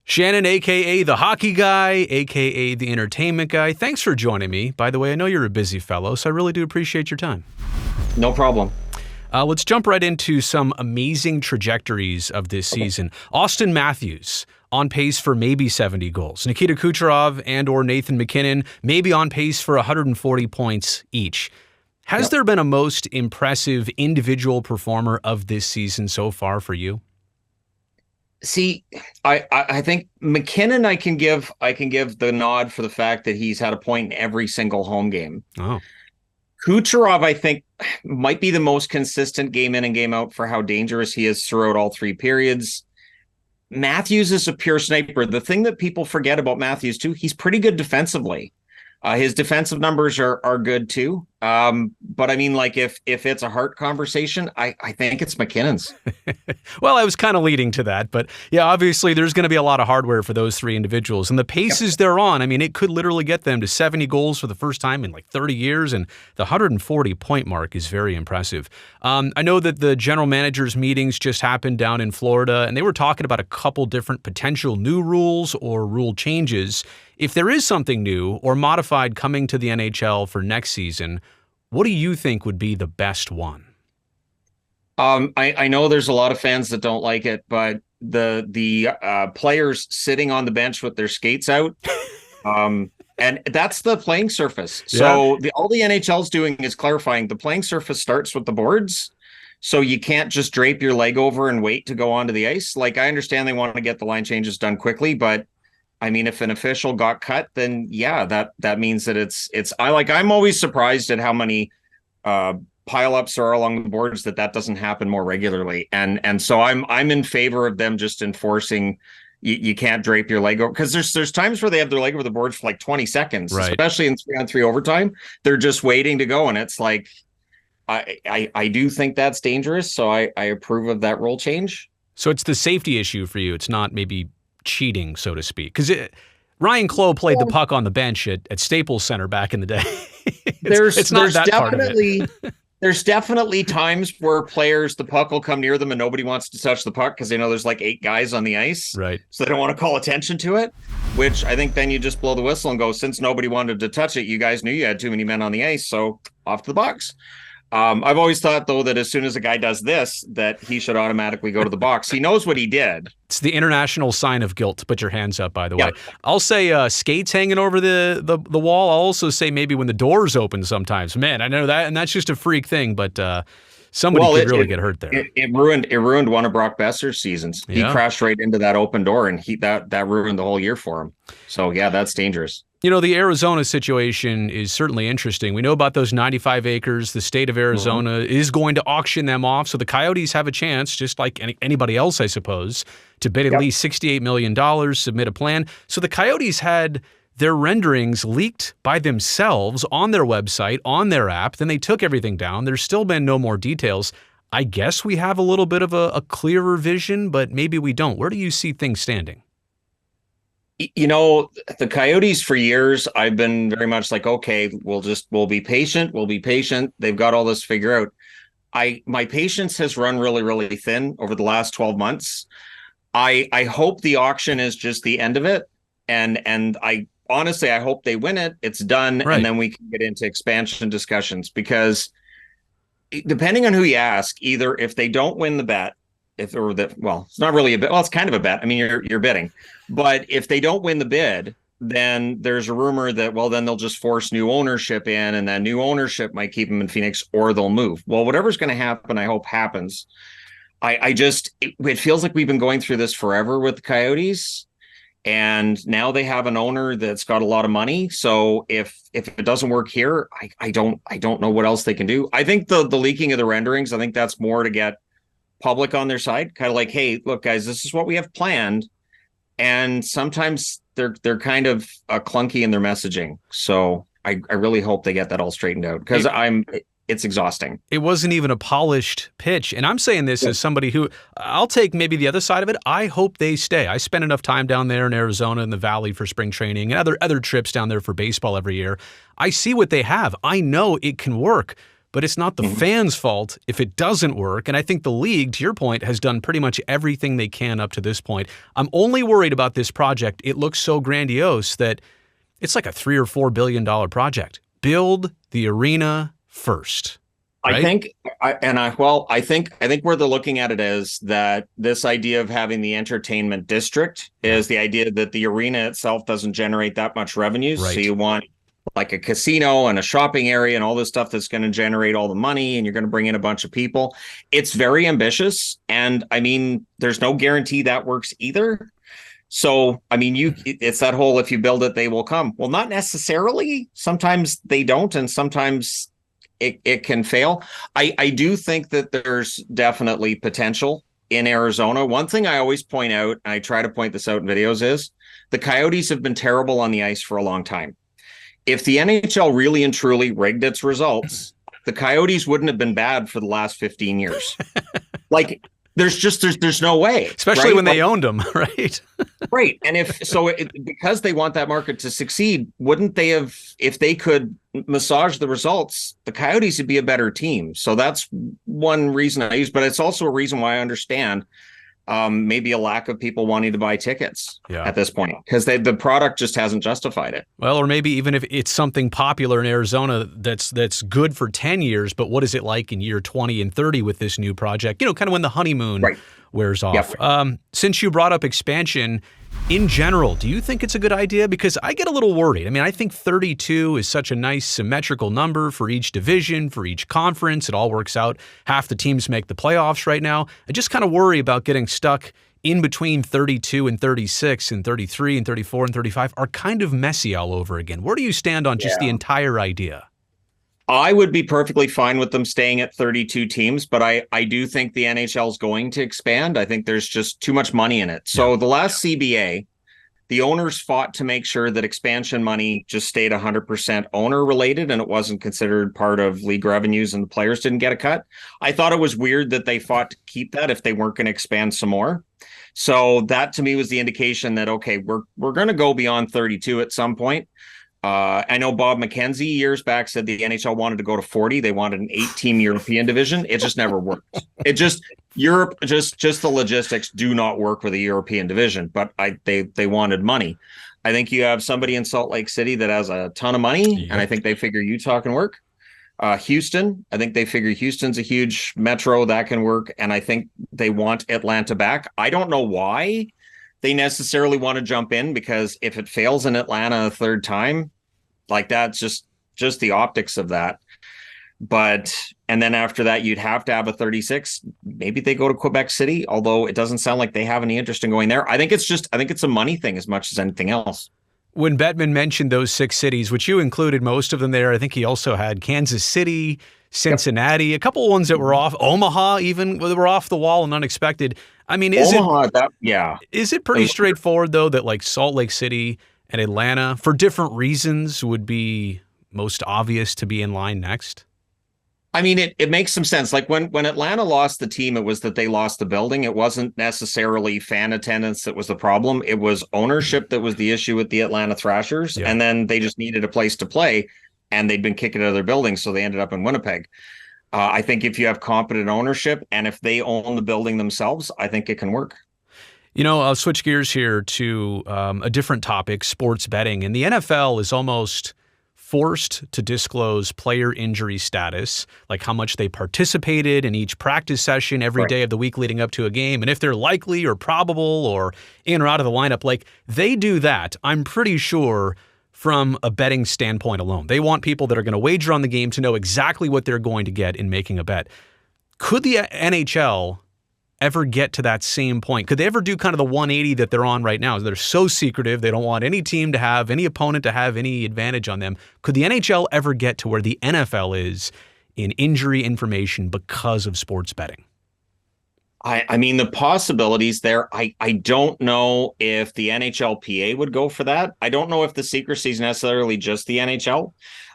Shannon, a.k.a. the hockey guy, a.k.a. the entertainment guy, thanks for joining me. By the way, I know you're a busy fellow, so I really do appreciate your time. No problem. Let's jump right into some amazing trajectories of this season. Austin Matthews on pace for maybe 70 goals. Nikita Kucherov and or Nathan MacKinnon maybe on pace for 140 points each. Has there been a most impressive individual performer of this season so far for you? See, I think MacKinnon, I can give the nod for the fact that he's had a point in every single home game. Oh. Kucherov, I think, might be the most consistent game in and game out for how dangerous he is throughout all three periods. Matthews is a pure sniper. The thing that people forget about Matthews, too, he's pretty good defensively. His defensive numbers are good, too. But I mean, like, if it's a Hart conversation, I think it's MacKinnon's. Well, I was kind of leading to that. But yeah, obviously, there's going to be a lot of hardware for those three individuals. And the paces they're on, I mean, it could literally get them to 70 goals for the first time in like 30 years. And the 140-point mark is very impressive. I know that the general managers' meetings just happened down in Florida, and they were talking about a couple different potential new rules or rule changes. If there is something new or modified coming to the NHL for next season, what do you think would be the best one? I know there's a lot of fans that don't like it, but the players sitting on the bench with their skates out, and that's the playing surface. So all the NHL's doing is clarifying the playing surface starts with the boards. So you can't just drape your leg over and wait to go onto the ice. Like, I understand they want to get the line changes done quickly, but I mean, if an official got cut, then yeah, that means that I'm always surprised at how many pileups are along the boards that doesn't happen more regularly. And so I'm in favor of them just enforcing you can't drape your leg over, because there's times where they have their leg over the boards for like 20 seconds, right? Especially in 3-on-3 overtime. They're just waiting to go. And it's like, I do think that's dangerous. So I approve of that rule change. So it's the safety issue for you. It's not maybe cheating, so to speak, because Ryan Clough played the puck on the bench at Staples Center back in the day. It's not that part of it. There's definitely times where the puck will come near them and nobody wants to touch the puck because they know there's like 8 guys on the ice, right? So they don't want to call attention to it, which I think then you just blow the whistle and go, since nobody wanted to touch it, you guys knew you had too many men on the ice, so off to the box. I've always thought, though, that as soon as a guy does this, that he should automatically go to the box. He knows what he did. It's the international sign of guilt to put your hands up, by the way. I'll say skates hanging over the wall. I'll also say maybe when the doors open sometimes. Man, I know that, and that's just a freak thing, but somebody could really get hurt there. It ruined one of Brock Besser's seasons. He crashed right into that open door, and that ruined the whole year for him. So, yeah, that's dangerous. You know, the Arizona situation is certainly interesting. We know about those 95 acres. The state of Arizona is going to auction them off. So the Coyotes have a chance, just like anybody else, I suppose, to bid at least $68 million, submit a plan. So the Coyotes had their renderings leaked by themselves on their website, on their app. Then they took everything down. There's still been no more details. I guess we have a little bit of a clearer vision, but maybe we don't. Where do you see things standing? You know, the Coyotes for years, I've been very much like, okay, we'll be patient. We'll be patient. They've got all this figured out. My patience has run really, really thin over the last 12 months. I hope the auction is just the end of it. And I honestly hope they win it. It's done. Right. And then we can get into expansion discussions, because depending on who you ask, either if they don't win the bet, it's not really a bet. Well, it's kind of a bet. I mean, you're bidding. But if they don't win the bid, then there's a rumor that, well, then they'll just force new ownership in, and that new ownership might keep them in Phoenix, or they'll move. Well, whatever's going to happen, I hope happens. It feels like we've been going through this forever with the Coyotes, and now they have an owner that's got a lot of money. So if it doesn't work here, I don't know what else they can do. I think the leaking of the renderings, I think that's more to get public on their side, kind of like, hey, look, guys, this is what we have planned. And sometimes they're kind of clunky in their messaging. So I really hope they get that all straightened out, because it's exhausting. It wasn't even a polished pitch. And I'm saying this as somebody who, I'll take maybe the other side of it. I hope they stay. I spend enough time down there in Arizona in the Valley for spring training and other trips down there for baseball every year. I see what they have. I know it can work. but it's not the fans' fault if it doesn't work. And I think the league, to your point, has done pretty much everything they can up to this point. I'm only worried about this project. It looks so grandiose that it's like a $3 or $4 billion project. Build the arena first. Right? I think where they're looking at it is that this idea of having the entertainment district is the idea that the arena itself doesn't generate that much revenue. Right. So you want like a casino and a shopping area and all this stuff that's going to generate all the money, and you're going to bring in a bunch of people. It's very ambitious. And I mean, there's no guarantee that works either. So, I mean, it's that whole, if you build it, they will come. Well, not necessarily. Sometimes they don't. And sometimes it can fail. I do think that there's definitely potential in Arizona. One thing I always point out, and I try to point this out in videos, is the Coyotes have been terrible on the ice for a long time. If the NHL really and truly rigged its results, the Coyotes wouldn't have been bad for the last 15 years. Like, there's no way. Especially when they owned them, right? Right. And because they want that market to succeed, wouldn't they have, if they could massage the results, the Coyotes would be a better team. So that's one reason I use, but it's also a reason why I understand maybe a lack of people wanting to buy tickets at this point, because the product just hasn't justified it. Well, or maybe even if it's something popular in Arizona that's good for 10 years, but what is it like in year 20 and 30 with this new project? You know, kind of when the honeymoon wears off. Yep. Since you brought up expansion, in general, do you think it's a good idea? Because I get a little worried. I mean, I think 32 is such a nice symmetrical number for each division, for each conference. It all works out. Half the teams make the playoffs right now. I just kind of worry about getting stuck in between 32 and 36 and 33 and 34 and 35 are kind of messy all over again. Where do you stand on just the entire idea? I would be perfectly fine with them staying at 32 teams, but I do think the NHL is going to expand. I think there's just too much money in it. So the last CBA, the owners fought to make sure that expansion money just stayed 100% owner related and it wasn't considered part of league revenues and the players didn't get a cut. I thought it was weird that they fought to keep that if they weren't going to expand some more. So that to me was the indication that, okay, we're going to go beyond 32 at some point. I know Bob McKenzie years back said the NHL wanted to go to 40. They wanted an 8-team European division. It just never worked. Europe, just the logistics do not work with a European division, but they wanted money. I think you have somebody in Salt Lake City that has a ton of money, and I think they figure Utah can work. Houston, I think they figure Houston's a huge metro that can work, and I think they want Atlanta back. I don't know why they necessarily want to jump in, because if it fails in Atlanta a third time, like that's just the optics of that. And then after that, you'd have to have a 36. Maybe they go to Quebec City, although it doesn't sound like they have any interest in going there. I think it's a money thing as much as anything else. When Bettman mentioned those 6 cities, which you included most of them there, I think he also had Kansas City, Cincinnati, a couple of ones that were off, Omaha even, that were off the wall and unexpected. I mean, is it pretty straightforward, though, that like Salt Lake City and Atlanta, for different reasons, would be most obvious to be in line next? I mean, it makes some sense. Like when Atlanta lost the team, it was that they lost the building. It wasn't necessarily fan attendance that was the problem. It was ownership that was the issue with the Atlanta Thrashers. Yeah. And then they just needed a place to play, and they'd been kicking out of their buildings, so they ended up in Winnipeg. I think if you have competent ownership and if they own the building themselves, I think it can work. You know, I'll switch gears here to a different topic, sports betting. And the NFL is almost forced to disclose player injury status, like how much they participated in each practice session every day of the week leading up to a game, and if they're likely or probable or in or out of the lineup. Like, they do that, I'm pretty sure, from a betting standpoint alone. They want people that are going to wager on the game to know exactly what they're going to get in making a bet. Could the NHL ever get to that same point? Could they ever do kind of the 180 that they're on right now? They're so secretive. They don't want any team to have, any opponent to have any advantage on them. Could the NHL ever get to where the NFL is in injury information because of sports betting? I mean, the possibilities there, I don't know if the NHLPA would go for that. I don't know if the secrecy is necessarily just the NHL.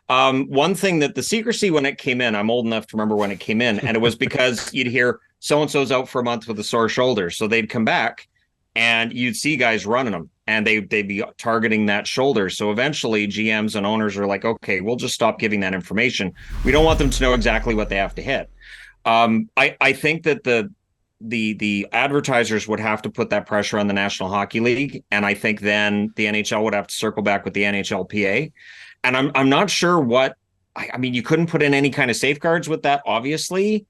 One thing that the secrecy, when it came in, I'm old enough to remember when it came in, and it was because you'd hear so-and-so's out for a month with a sore shoulder. So they'd come back and you'd see guys running them. and they'd be targeting that shoulder. So eventually GMs and owners are like, okay, we'll just stop giving that information. We don't want them to know exactly what they have to hit. I think that the advertisers would have to put that pressure on the National Hockey League, and I think then the NHL would have to circle back with the NHLPA. And I'm not sure what, I mean, you couldn't put in any kind of safeguards with that, obviously.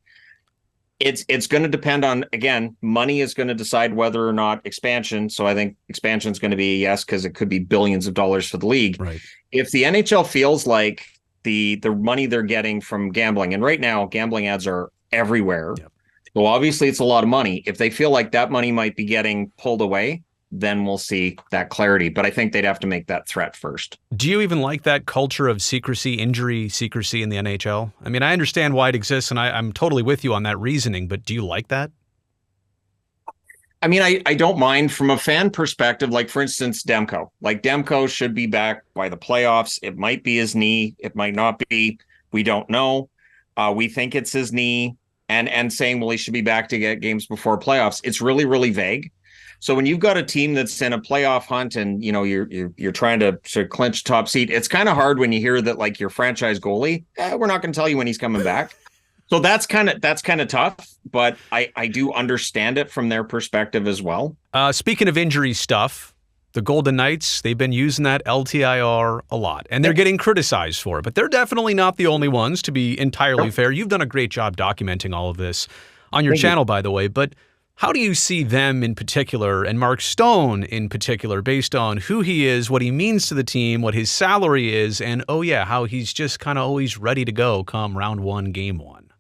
It's going to depend on, again, money is going to decide whether or not expansion. So I think expansion is going to be a yes, because it could be billions of dollars for the league. Right. If the NHL feels like the money they're getting from gambling, and right now gambling ads are everywhere. Yep. So obviously it's a lot of money. If they feel like that money might be getting pulled away, then we'll see that clarity. But I think they'd have to make that threat first. Do you even like that culture of secrecy, injury secrecy in the NHL? I mean, I understand why it exists, and I'm totally with you on that reasoning, but do you like that? I mean, I don't mind from a fan perspective. Like, for instance, Demko. Like, Demko should be back by the playoffs. It might be his knee. It might not be. We don't know. We think it's his knee. And saying, well, he should be back to get games before playoffs. It's really, really vague. So when you've got a team that's in a playoff hunt and, you know, you're trying to clinch top seat, it's kind of hard when you hear that, like, your franchise goalie, we're not going to tell you when he's coming back. So that's kind of tough, but I do understand it from their perspective as well. Speaking of injury stuff, the Golden Knights, they've been using that LTIR a lot, and they're getting criticized for it, but they're definitely not the only ones, to be entirely fair. You've done a great job documenting all of this on your channel, by the way, but how do you see them in particular, and Mark Stone in particular, based on who he is, what he means to the team, what his salary is, and, oh yeah, how he's just kind of always ready to go come round one, game one?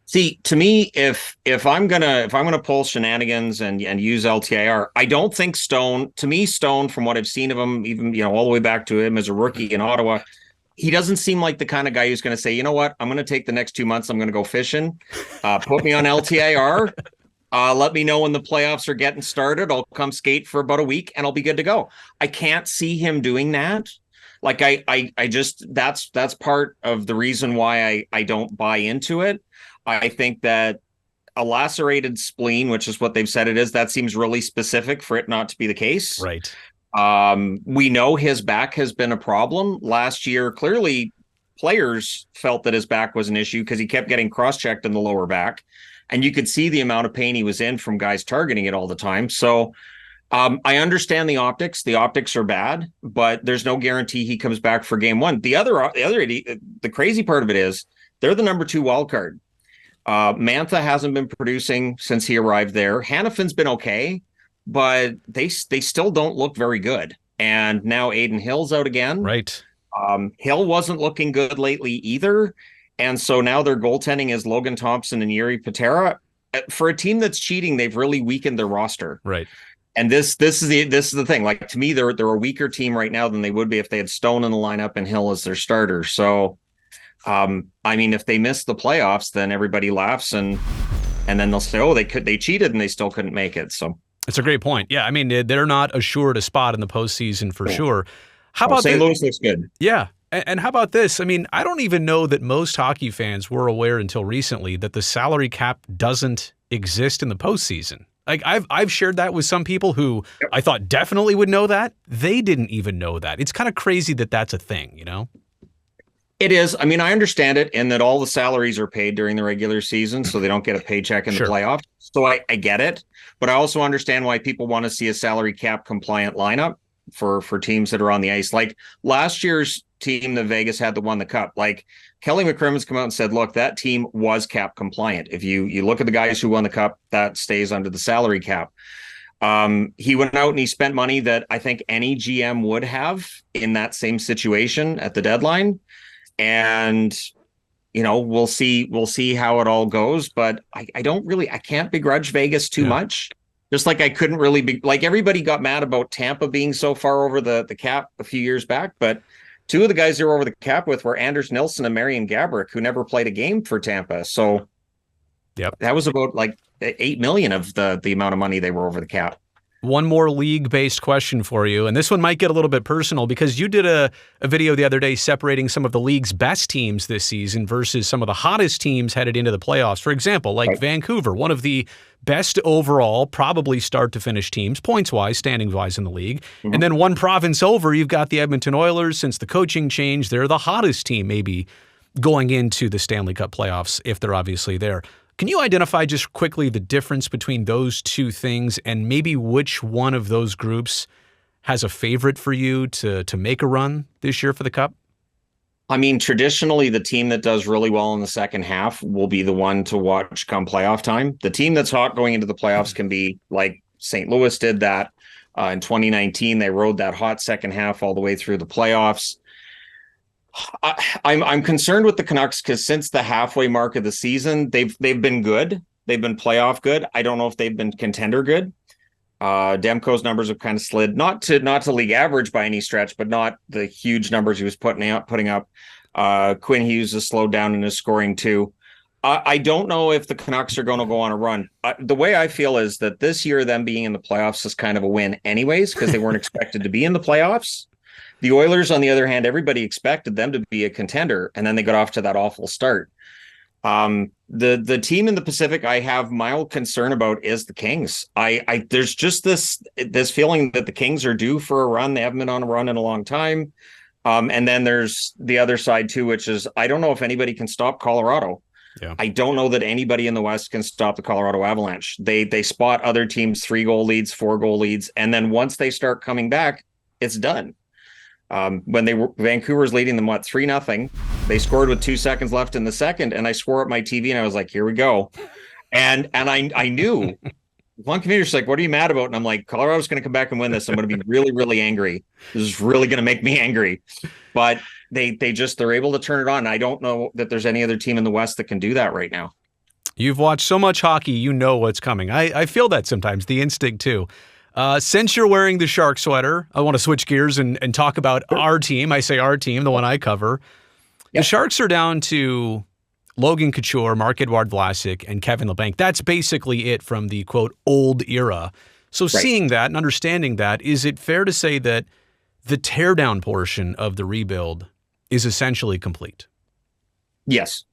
See, to me, if I'm gonna pull shenanigans and use LTIR, I don't think Stone. To me, Stone, from what I've seen of him, even, you know, all the way back to him as a rookie in Ottawa, he doesn't seem like the kind of guy who's going to say, you know what, I'm going to take the next 2 months, I'm going to go fishing, put me on LTIR, let me know when the playoffs are getting started. I'll come skate for about a week and I'll be good to go. I can't see him doing that. Like, I just, that's part of the reason why I don't buy into it. I think that a lacerated spleen, which is what they've said it is, that seems really specific for it not to be the case. Right. We know his back has been a problem. Last year, clearly players felt that his back was an issue because he kept getting cross-checked in the lower back. And you could see the amount of pain he was in from guys targeting it all the time. So I understand the optics. The optics are bad, but there's no guarantee he comes back for game one. The crazy part of it is they're the number 2 wild card. Mantha hasn't been producing since he arrived there. Hannafin's been okay, but they still don't look very good. And now Aiden Hill's out again. Right. Hill wasn't looking good lately either. And so now their goaltending is Logan Thompson and Yuri Patera. For a team that's cheating, they've really weakened their roster. Right. And this is the thing. Like, to me, they're a weaker team right now than they would be if they had Stone in the lineup and Hill as their starter. So I mean, if they miss the playoffs, then everybody laughs and then they'll say, oh, they cheated and they still couldn't make it. So it's a great point. Yeah, I mean, they're not assured a spot in the postseason for sure. How about St. Louis looks good? Yeah. And how about this? I mean, I don't even know that most hockey fans were aware until recently that the salary cap doesn't exist in the postseason. Like, I've shared that with some people who I thought definitely would know that. They didn't even know that. It's kind of crazy that that's a thing, you know? It is. I mean, I understand it in that all the salaries are paid during the regular season, so they don't get a paycheck in the playoffs. So I get it. But I also understand why people want to see a salary cap compliant lineup for teams that are on the ice. Like last year's team that Vegas had that won the cup, like Kelly McCrimmon's come out and said, look, that team was cap compliant. If you look at the guys who won the cup, that stays under the salary cap. He went out and he spent money that I think any GM would have in that same situation at the deadline. And, you know, we'll see how it all goes. But I can't begrudge Vegas too much. Just like I couldn't really be like, everybody got mad about Tampa being so far over the cap a few years back. But 2 of the guys they were over the cap with were Anders Nilsson and Marian Gaborik, who never played a game for Tampa. So that was about like $8 million of the amount of money they were over the cap. One more league-based question for you, and this one might get a little bit personal because you did a video the other day separating some of the league's best teams this season versus some of the hottest teams headed into the playoffs. For example, like Vancouver, one of the best overall, probably start-to-finish teams, points-wise, standings-wise in the league. Mm-hmm. And then one province over, you've got the Edmonton Oilers. Since the coaching change, they're the hottest team maybe going into the Stanley Cup playoffs, if they're obviously there. Can you identify just quickly the difference between those two things and maybe which one of those groups has a favorite for you to make a run this year for the Cup? I mean, traditionally, the team that does really well in the second half will be the one to watch come playoff time. The team that's hot going into the playoffs can be like St. Louis did that in 2019. They rode that hot second half all the way through the playoffs. I'm concerned with the Canucks because since the halfway mark of the season, they've been good. They've been playoff good. I don't know if they've been contender good. Demko's numbers have kind of slid, not to league average by any stretch, but not the huge numbers he was putting up. Quinn Hughes has slowed down in his scoring too. I don't know if the Canucks are going to go on a run. The way I feel is that this year, them being in the playoffs is kind of a win anyways, because they weren't expected to be in the playoffs. The Oilers, on the other hand, everybody expected them to be a contender, and then they got off to that awful start. The team in the Pacific I have mild concern about is the Kings. There's just this feeling that the Kings are due for a run. They haven't been on a run in a long time. And then there's the other side too, which is I don't know if anybody can stop Colorado. Yeah. I don't know that anybody in the West can stop the Colorado Avalanche. They spot other teams 3-goal leads, 4-goal leads, and then once they start coming back, it's done. When Vancouver's leading them 3-0, they scored with 2 seconds left in the second, and I swore at my TV and I was like, "Here we go," and I knew one community's like, "What are you mad about?" And I'm like, "Colorado's going to come back and win this. I'm going to be really, really angry. This is really going to make me angry." But they're able to turn it on. I don't know that there's any other team in the West that can do that right now. You've watched so much hockey, you know what's coming. I feel that sometimes, the instinct too. Since you're wearing the Shark sweater, I want to switch gears and talk about our team. I say our team, the one I cover. Yep. The Sharks are down to Logan Couture, Marc-Edouard Vlasic, and Kevin Labanc. That's basically it from the, quote, old era. So seeing that and understanding that, is it fair to say that the teardown portion of the rebuild is essentially complete? Yes.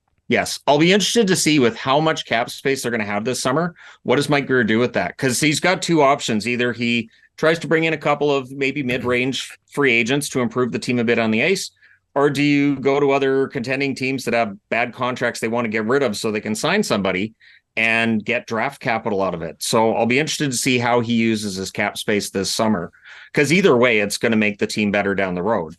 I'll be interested to see with how much cap space they're going to have this summer. What does Mike Grier do with that? Because he's got two options. Either he tries to bring in a couple of maybe mid-range free agents to improve the team a bit on the ice, or do you go to other contending teams that have bad contracts they want to get rid of so they can sign somebody and get draft capital out of it? So I'll be interested to see how he uses his cap space this summer, because either way, it's going to make the team better down the road.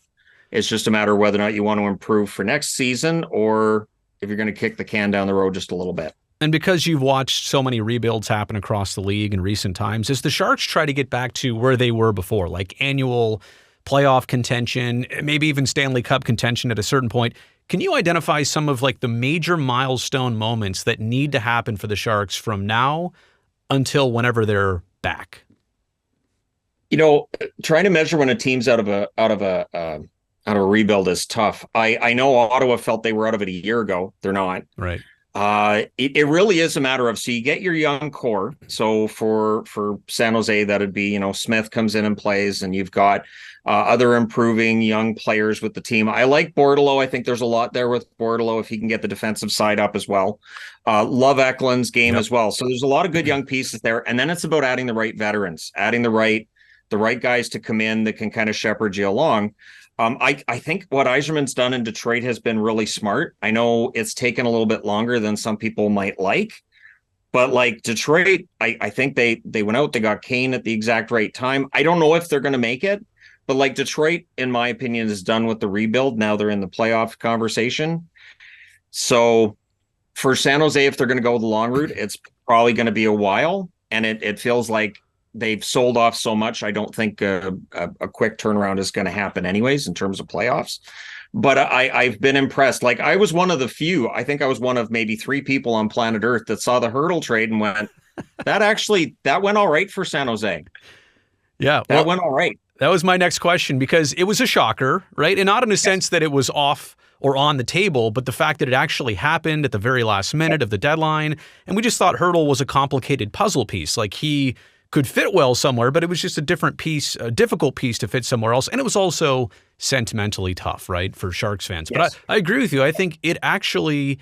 It's just a matter of whether or not you want to improve for next season or if you're going to kick the can down the road just a little bit. And because you've watched so many rebuilds happen across the league in recent times, as the Sharks try to get back to where they were before, like annual playoff contention, maybe even Stanley Cup contention at a certain point, can you identify some of like the major milestone moments that need to happen for the Sharks from now until whenever they're back? You know, trying to measure when a team's out of a rebuild is tough. I know Ottawa felt they were out of it a year ago. They're not. Right. It really is a matter of, so you get your young core. So for San Jose, that'd be, Smith comes in and plays, and you've got other improving young players with the team. I like Bordelot. I think there's a lot there with Bordelot if he can get the defensive side up as well. Love Eklund's game as well. So there's a lot of good young pieces there. And then it's about adding the right veterans, adding the right guys to come in that can kind of shepherd you along. I think what Yzerman's done in Detroit has been really smart. I know it's taken a little bit longer than some people might like, but like Detroit, I think they went out, they got Kane at the exact right time. I don't know if they're going to make it, but like Detroit, in my opinion, is done with the rebuild. Now they're in the playoff conversation. So for San Jose, if they're going to go the long route, it's probably going to be a while. And it feels like they've sold off so much. I don't think a quick turnaround is going to happen anyways in terms of playoffs. But I've been impressed. Like I was one of the few, I think I was one of maybe 3 people on planet Earth that saw the Hertl trade and went, that went all right for San Jose. Yeah. That went all right. That was my next question, because it was a shocker, right? And not in a sense that it was off or on the table, but the fact that it actually happened at the very last minute of the deadline. And we just thought Hertl was a complicated puzzle piece. Like he could fit well somewhere, but it was just a different piece, a difficult piece to fit somewhere else. And it was also sentimentally tough, right, for Sharks fans. Yes. But I agree with you. I think it actually,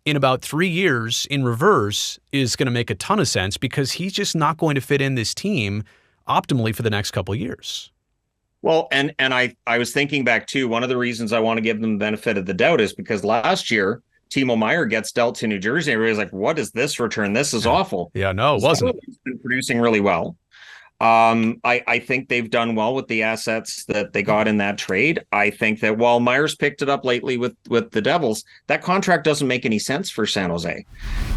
in about 3 years in reverse, is going to make a ton of sense because he's just not going to fit in this team optimally for the next couple of years. Well, and I was thinking back too, one of the reasons I want to give them the benefit of the doubt is because last year, Timo Meier gets dealt to New Jersey. Everybody's like, what is this return? This is awful. Yeah, no, it wasn't. He's been producing really well. I think they've done well with the assets that they got in that trade. I think that while Meier's picked it up lately with the Devils, that contract doesn't make any sense for San Jose.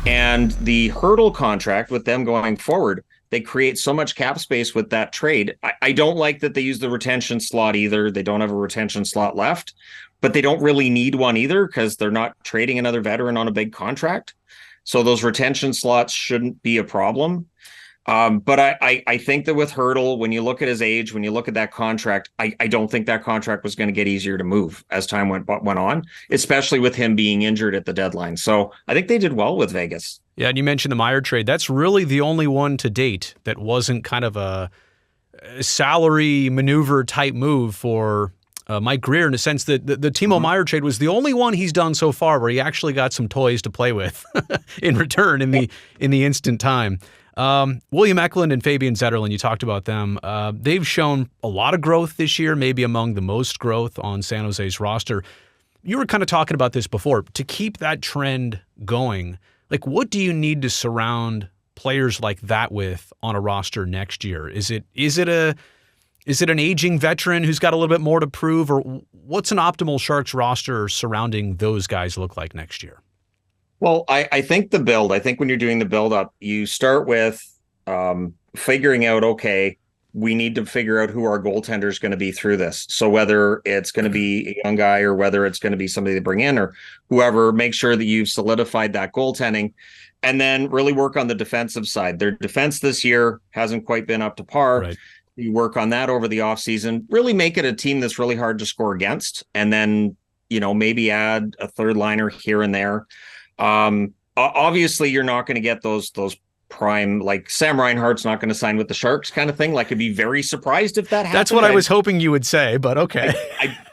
And the Hertl contract with them going forward, they create so much cap space with that trade. I don't like that they use the retention slot either. They don't have a retention slot left, but they don't really need one either because they're not trading another veteran on a big contract. So those retention slots shouldn't be a problem. But I think that with Hertl, when you look at his age, when you look at that contract, I don't think that contract was going to get easier to move as time went on, especially with him being injured at the deadline. So I think they did well with Vegas. Yeah, and you mentioned the Meier trade. That's really the only one to date that wasn't kind of a salary maneuver type move for Mike Grier, in a sense that the Timo Meier trade was the only one he's done so far where he actually got some toys to play with in return in the instant time. William Macklin and Fabian Zetterlund, you talked about them. They've shown a lot of growth this year, maybe among the most growth on San Jose's roster. You were kind of talking about this before. To keep that trend going, like, what do you need to surround players like that with on a roster next year? Is it an aging veteran who's got a little bit more to prove, or what's an optimal Sharks roster surrounding those guys look like next year? Well, I think when you're doing the build up, you start with figuring out, okay, we need to figure out who our goaltender is going to be through this. So whether it's going to be a young guy or whether it's going to be somebody to bring in or whoever, make sure that you've solidified that goaltending and then really work on the defensive side. Their defense this year hasn't quite been up to par. Right. You work on that over the offseason, really make it a team that's really hard to score against. And then, maybe add a third liner here and there. Obviously you're not going to get those prime, like Sam Reinhart's not going to sign with the Sharks kind of thing. Like, I'd be very surprised if that happened. That's what I was hoping you would say, but okay.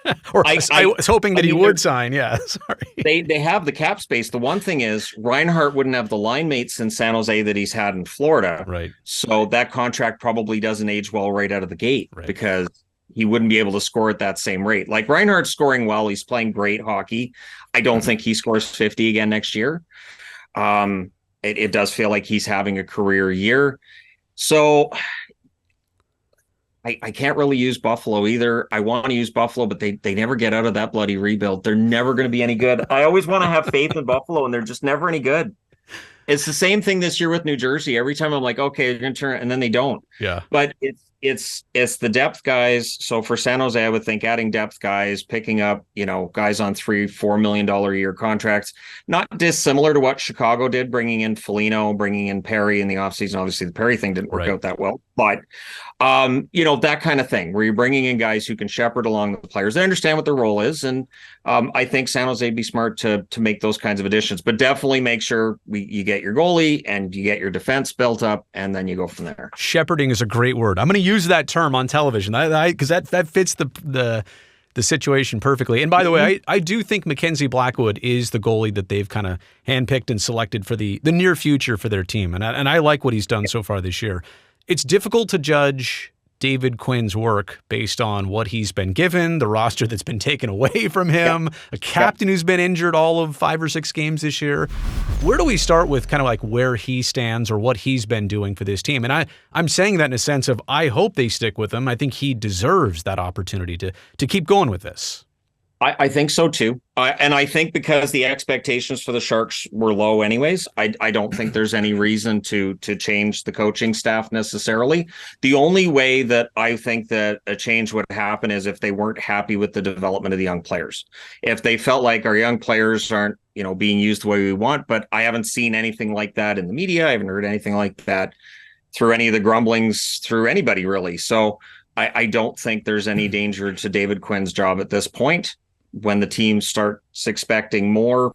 I was hoping that he would sign. Yeah, sorry. They have the cap space. The one thing is Reinhart wouldn't have the line mates in San Jose that he's had in Florida. Right. So that contract probably doesn't age well right out of the gate because he wouldn't be able to score at that same rate. Like, Reinhart's scoring well. He's playing great hockey. I don't think he scores 50 again next year. It does feel like he's having a career year. So I can't really use Buffalo either. I want to use Buffalo, but they never get out of that bloody rebuild. They're never going to be any good. I always want to have faith in Buffalo, and they're just never any good. It's the same thing this year with New Jersey. Every time I'm like, okay, they're going to turn, and then they don't. Yeah. But it's the depth guys. So for San Jose, I would think adding depth guys, picking up, guys on $3-4 million a year contracts, not dissimilar to what Chicago did, bringing in Foligno, bringing in Perry in the offseason. Obviously, the Perry thing didn't work out that well, but that kind of thing where you're bringing in guys who can shepherd along the players. They understand what their role is, and I think San Jose would be smart to make those kinds of additions. But definitely make sure you get your goalie and you get your defense built up, and then you go from there. Shepherding is a great word. I'm going to use that term on television because that fits the situation perfectly. And by the way, I do think Mackenzie Blackwood is the goalie that they've kind of handpicked and selected for the near future for their team. And I like what he's done so far this year. It's difficult to judge David Quinn's work based on what he's been given, the roster that's been taken away from him, a captain who's been injured all of 5 or 6 games this year. Where do we start with kind of like where he stands or what he's been doing for this team? And I'm saying that in a sense of I hope they stick with him. I think he deserves that opportunity to keep going with this. I think so too. And I think because the expectations for the Sharks were low anyways, I don't think there's any reason to change the coaching staff necessarily. The only way that I think that a change would happen is if they weren't happy with the development of the young players. If they felt like our young players aren't, being used the way we want, but I haven't seen anything like that in the media. I haven't heard anything like that through any of the grumblings through anybody really. So I don't think there's any danger to David Quinn's job at this point. When the team starts expecting more,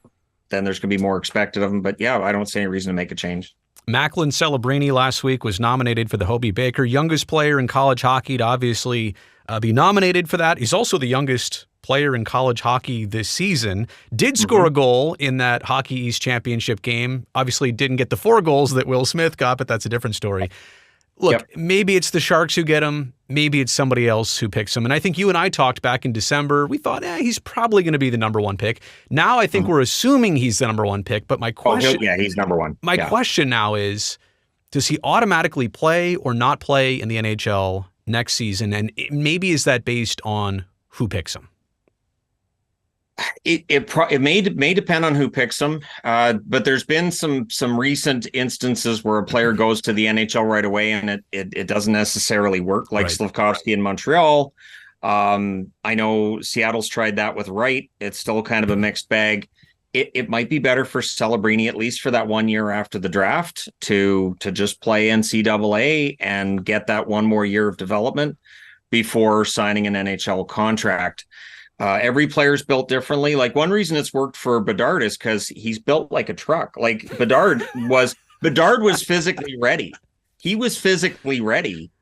then there's going to be more expected of them. But yeah, I don't see any reason to make a change. Macklin Celebrini last week was nominated for the Hobey Baker, youngest player in college hockey to obviously be nominated for that. He's also the youngest player in college hockey this season. Did score a goal in that Hockey East Championship game. Obviously didn't get the 4 goals that Will Smith got, but that's a different story. Look, maybe it's the Sharks who get him. Maybe it's somebody else who picks him. And I think you and I talked back in December. We thought, he's probably going to be the number 1 pick. Now I think we're assuming he's the number 1 pick. But my question, he's number 1. My question now is, does he automatically play or not play in the NHL next season? And maybe is that based on who picks him? It may depend on who picks them, but there's been some recent instances where a player goes to the NHL right away and it doesn't necessarily work, like Slafkovsky in Montreal. I know Seattle's tried that with Wright. It's still kind of a mixed bag. It might be better for Celebrini, at least for that 1 year after the draft, to just play NCAA and get that 1 more year of development before signing an NHL contract. Every player's built differently. Like, one reason it's worked for Bedard is because he's built like a truck. Like, Bedard was physically ready. He was physically ready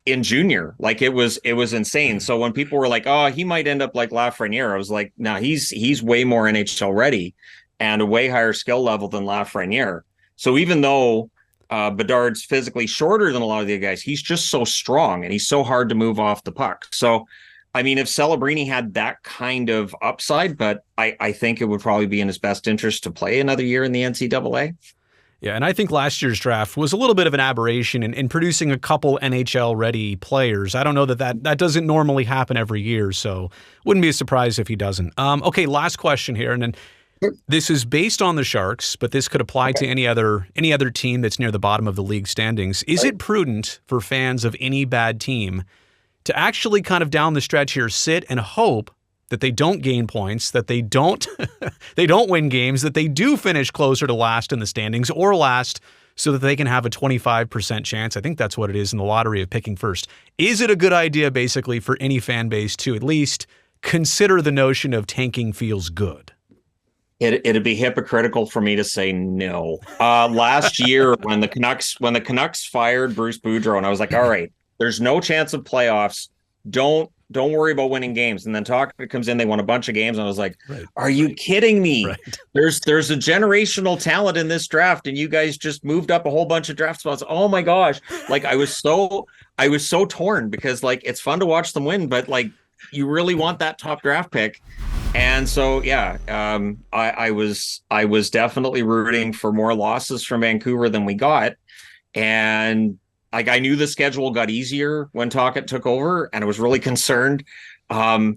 in junior. Like, it was insane. So when people were like, oh, he might end up like Lafreniere, I was like, no, he's way more NHL ready and a way higher skill level than Lafreniere. So even though Bedard's physically shorter than a lot of the guys, he's just so strong and he's so hard to move off the puck. So I mean, if Celebrini had that kind of upside, but I think it would probably be in his best interest to play another year in the NCAA. Yeah, and I think last year's draft was a little bit of an aberration in producing a couple NHL-ready players. I don't know that doesn't normally happen every year, so wouldn't be a surprise if he doesn't. Okay, last question here, and then this is based on the Sharks, but this could apply to any other team that's near the bottom of the league standings. Is it prudent for fans of any bad team to actually kind of down the stretch here sit and hope that they don't gain points, that they don't win games, that they do finish closer to last in the standings or last so that they can have a 25% chance? I think that's what it is in the lottery of picking first. Is it a good idea basically for any fan base to at least consider the notion of tanking feels good? It'd be hypocritical for me to say no. Last year when the Canucks fired Bruce Boudreau, and I was like, all right, there's no chance of playoffs. Don't worry about winning games. And then Tucker comes in, they won a bunch of games. And I was like, are you kidding me? Right. There's a generational talent in this draft, and you guys just moved up a whole bunch of draft spots. Oh my gosh. Like, I was so torn because, like, it's fun to watch them win, but like, you really want that top draft pick. And so, I was definitely rooting for more losses from Vancouver than we got. And like, I knew the schedule got easier when Tocchet took over, and I was really concerned,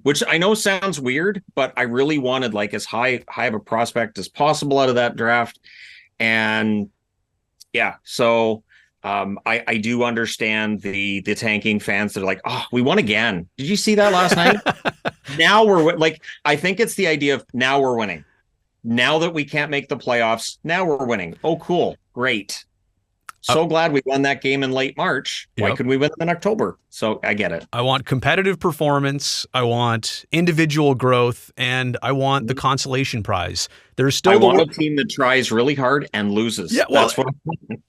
which I know sounds weird, but I really wanted like as high of a prospect as possible out of that draft. And so I do understand the tanking fans that are like, oh, we won again. Did you see that last night? Now we're like, I think it's the idea of now we're winning. Now that we can't make the playoffs, now we're winning. Oh, cool. Great. So glad we won that game in late March. Why couldn't we win them in October? So I get it. I want competitive performance. I want individual growth, and I want the consolation prize. There's still I want a team that tries really hard and loses. Yeah, well, that's what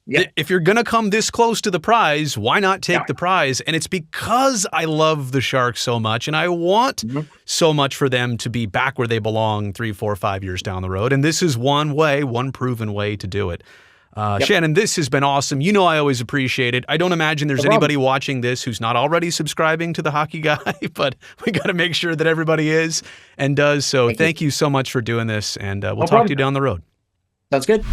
if you're going to come this close to the prize, why not take the prize? And it's because I love the Sharks so much, and I want so much for them to be back where they belong 3, 4, 5 years down the road. And this is one proven way to do it. Shannon, this has been awesome. You know I always appreciate it. I don't imagine there's anybody watching this who's not already subscribing to The Hockey Guy, but we got to make sure that everybody is and does. So thank you so much for doing this, and we'll talk to you down the road. Sounds good.